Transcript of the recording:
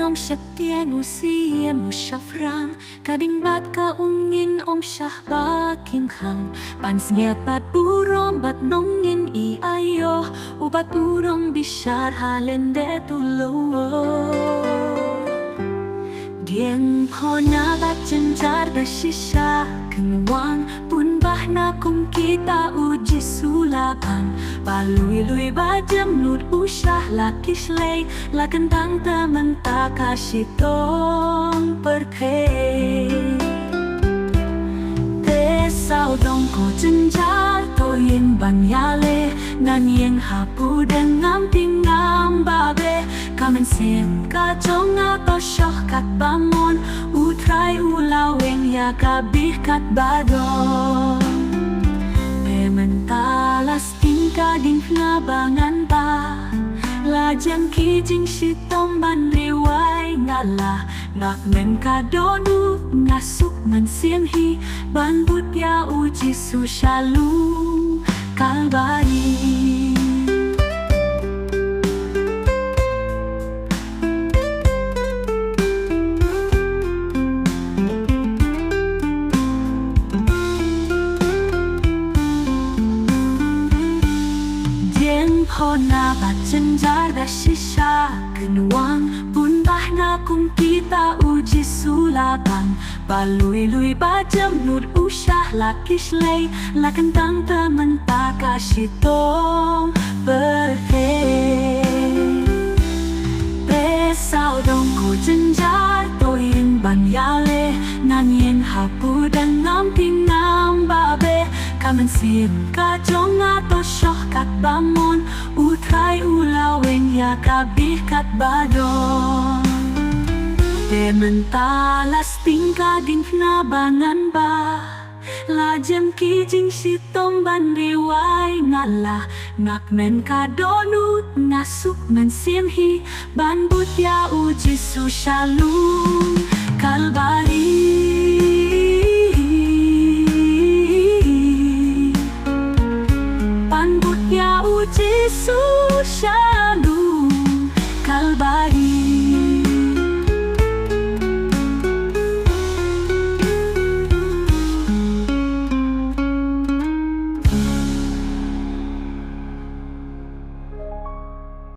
om syatien usia musyafrang kading bat ka ungin om syah baking hang pansnya bat burong bat nongin I ayo ubat burong bisyar halende tulo Dieng hona bat cencar bersisa Kenwang pun bahna kum kita uji sulapan Palui-lui bajam nut usah lakis lay La kentang temen tak kasih tong perke Tesau dong ko cencar toyin banyale Nan yang hapu dengan tingam babe Kamen sim kacong atau syok kat bangun Utrai ulaweng ya kabih kat badon Pementalas tingka ding nabangan ba Lajang kijing sitom ban riwai ngalah Nak men kadonu ngasuk men siemhi Ban but ya uji susyalu kalbari Hona bat cenjar da sisa Kenwang pun bahna kum kita uji sulapan Balui-lui bajam nut usah lakis lay La kentang temen tak kasih tong berhe Pesau dong ko cenjar toyin banyale Nan yen hapu dan ngamping nam babe Kamen sim kacong atau syok kat bangun Utrai ulaweng ya kabih kat badon Dementalas tingka ding nabangan ba Lajem kijing sitom ban riwai ngalah Nak men kadonut ngasuk men siemhi Ban but ya uji susyalu kalbari